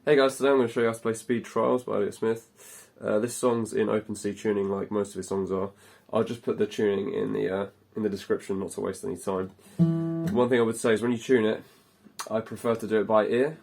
Hey guys, today I'm going to show you how to play Speed Trials by Elliott Smith. This song's in open C tuning like most of his songs are. I'll just put the tuning in the description not to waste any time. One thing I would say is when you tune it, I prefer to do it by ear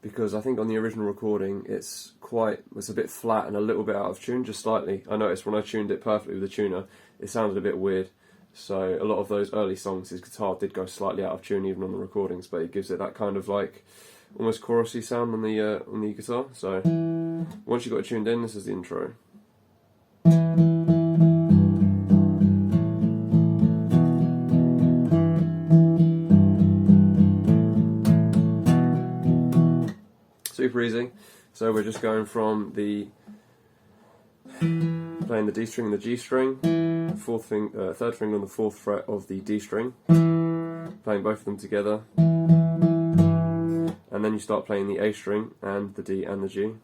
because I think on the original recording it's a bit flat and a little bit out of tune, just slightly. I noticed when I tuned it perfectly with the tuner, it sounded a bit weird. So a lot of those early songs, his guitar did go slightly out of tune even on the recordings, but it gives it that kind of like almost chorusy sound on the guitar. So once you've got it tuned in, this is the intro. Super easy. So we're just going from playing the D string and the G string, third finger on the 4th fret of the D string, playing both of them together, and then you start playing the A string and the D and the G.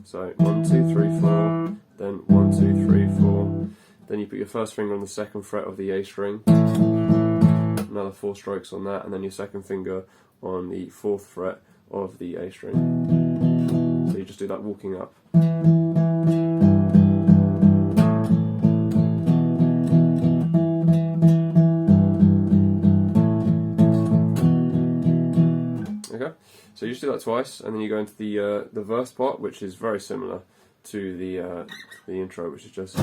So 1, 2, 3, 4, then 1, 2, 3, 4. Then you put your first finger on the 2nd fret of the A string, another 4 strokes on that, and then your second finger on the 4th fret of the A string. So you just do that walking up. Okay, so you just do that twice, and then you go into the verse part, which is very similar to the intro, which is just.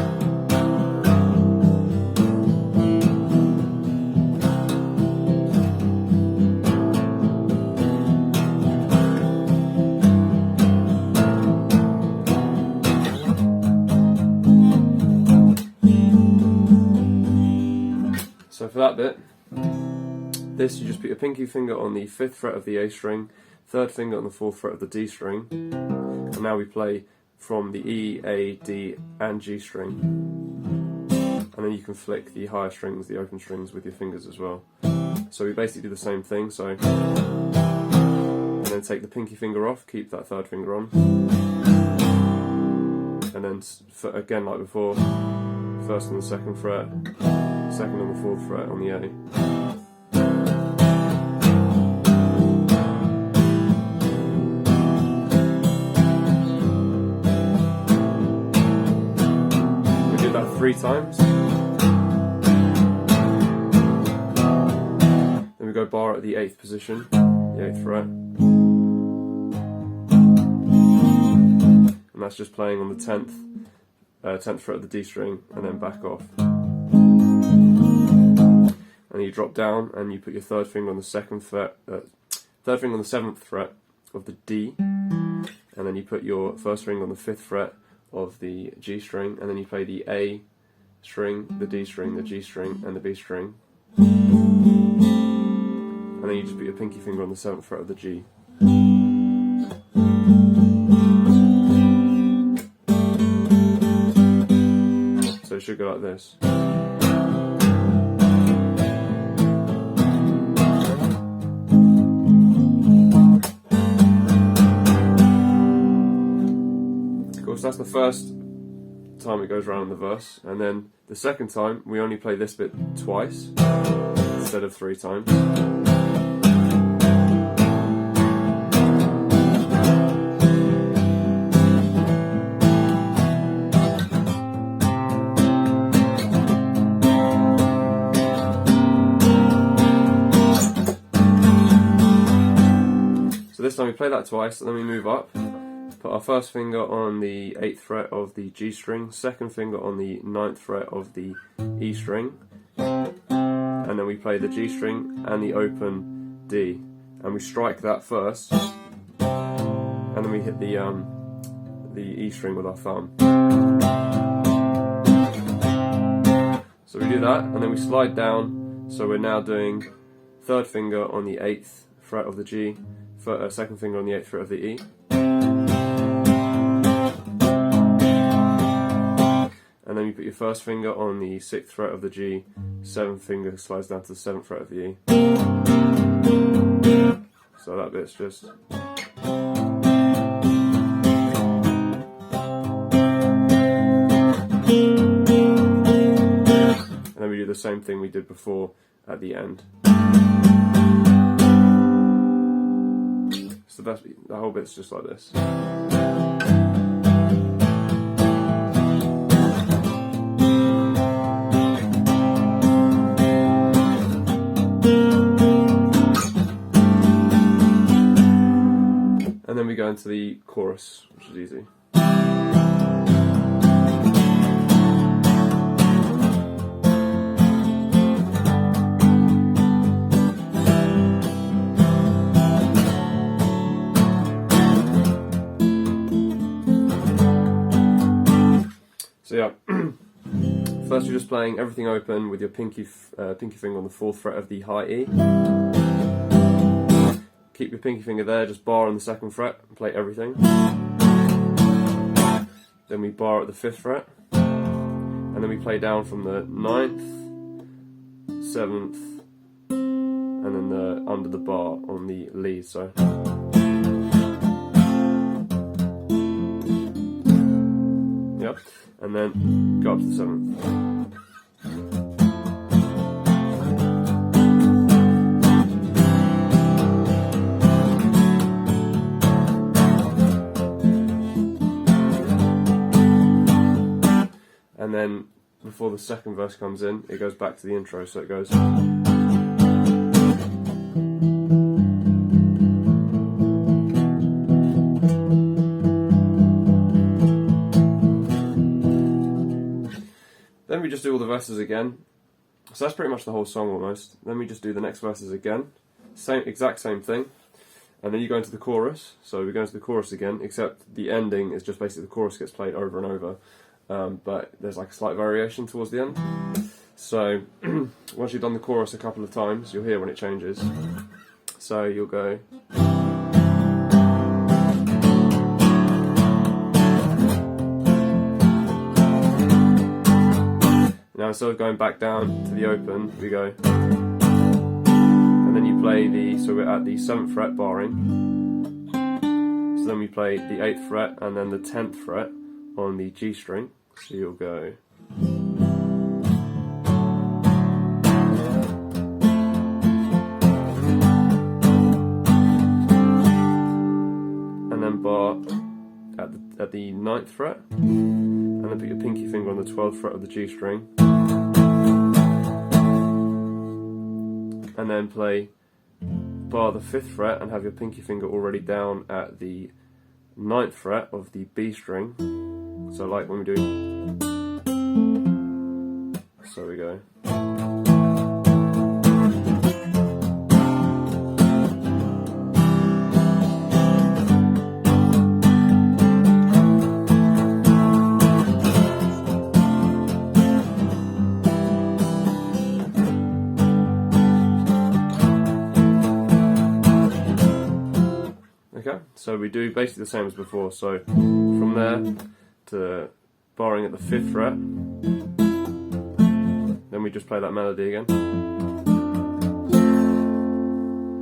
So for that bit, this you just put your pinky finger on the 5th fret of the A string, 3rd finger on the 4th fret of the D string, and now we play from the E, A, D and G string. And then you can flick the higher strings, the open strings with your fingers as well. So we basically do the same thing, so and then take the pinky finger off, keep that 3rd finger on, and then again like before, 1st on the 2nd fret, 2nd on the 4th fret on the A. We did that 3 times. Then we go bar at the 8th position, the 8th fret. And that's just playing on the 10th fret of the D string and then back off. And you drop down and you put your 3rd finger on the 2nd fret, 3rd finger on the 7th fret of the D, and then you put your 1st finger on the 5th fret of the G string, and then you play the A string, the D string, the G string, and the B string, and then you just put your pinky finger on the 7th fret of the G. So it should go like this. So that's the first time it goes around in the verse, and then the second time we only play this bit twice instead of 3 times. So this time we play that twice, and then we move up. Put our 1st finger on the 8th fret of the G string, 2nd finger on the 9th fret of the E string, and then we play the G string and the open D, and we strike that first, and then we hit the E string with our thumb. So we do that, and then we slide down, so we're now doing 3rd finger on the 8th fret of the G, 2nd finger on the 8th fret of the E, and then you put your 1st finger on the 6th fret of the G, 7th finger slides down to the 7th fret of the E. So that bit's just. And then we do the same thing we did before at the end. So the whole bit's just like this. And then we go into the chorus, which is easy. So yeah, first you're just playing everything open with your pinky finger on the 4th fret of the high E. Keep your pinky finger there, just bar on the 2nd fret, and play everything. Then we bar at the 5th fret, and then we play down from the 9th, 7th, and then under the bar on the lead. So. Yep. And then go up to the 7th. And then before the 2nd verse comes in, it goes back to the intro, so it goes. Then we just do all the verses again. So that's pretty much the whole song almost. Then we just do the next verses again. Exact same thing. And then you go into the chorus. So we go into the chorus again, except the ending is just basically the chorus gets played over and over. But there's like a slight variation towards the end. So once you've done the chorus a couple of times, you'll hear when it changes. So you'll go. Now instead of going back down to the open, we go, and then you play so we're at the 7th fret barring, so then we play the 8th fret and then the 10th fret on the G string, so you'll go, and then bar at the 9th fret, and then put your pinky finger on the 12th fret of the G string, and then play bar the 5th fret and have your pinky finger already down at the 9th fret of the B string. So like when we do, so we go. Okay, so we do basically the same as before. So from there to barring at the 5th fret, then we just play that melody again,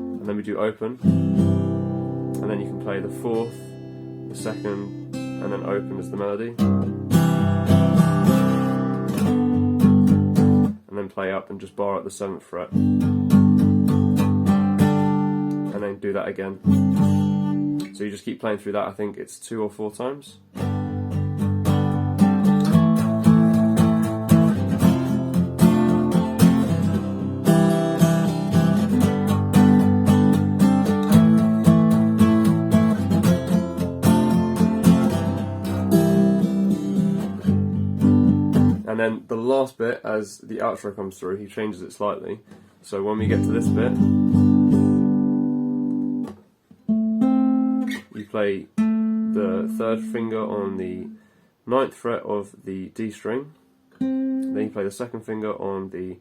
and then we do open, and then you can play the 4th, the 2nd, and then open as the melody, and then play up and just bar at the 7th fret, and then do that again. So you just keep playing through that. I think it's 2 or 4 times. And then the last bit, as the outro comes through, he changes it slightly. So when we get to this bit, you play the 3rd finger on the 9th fret of the D string, then you play the 2nd finger on the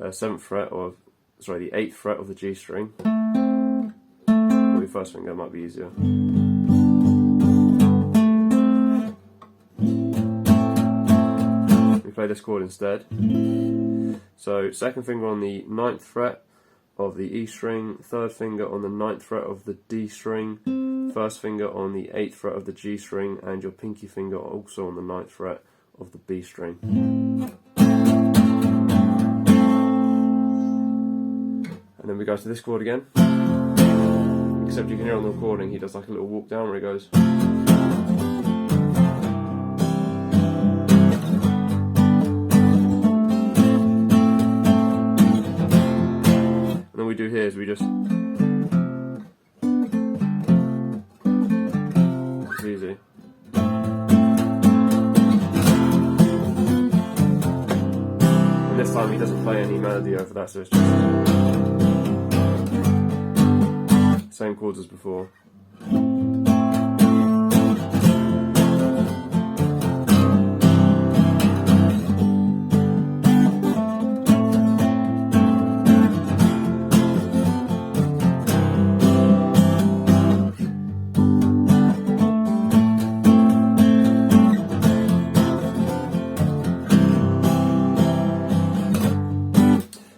7th fret of, the 8th fret of the G string, or your 1st finger might be easier. You play this chord instead. So 2nd finger on the 9th fret of the E string, 3rd finger on the 9th fret of the D string, 1st finger on the 8th fret of the G string, and your pinky finger also on the 9th fret of the B string. And then we go to this chord again. Except you can hear on the recording he does like a little walk down where he goes. And then we do here is we just, it's easy. And this time he doesn't play any melody over that, so it's just same chords as before.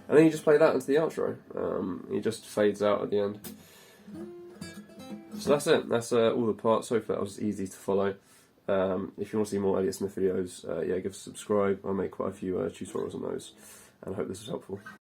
And then you just play that into the outro. He just fades out at the end. So that's it. That's all the parts. Hopefully that was easy to follow. If you want to see more Elliott Smith videos, yeah, give us a subscribe. I'll make quite a few tutorials on those, and I hope this was helpful.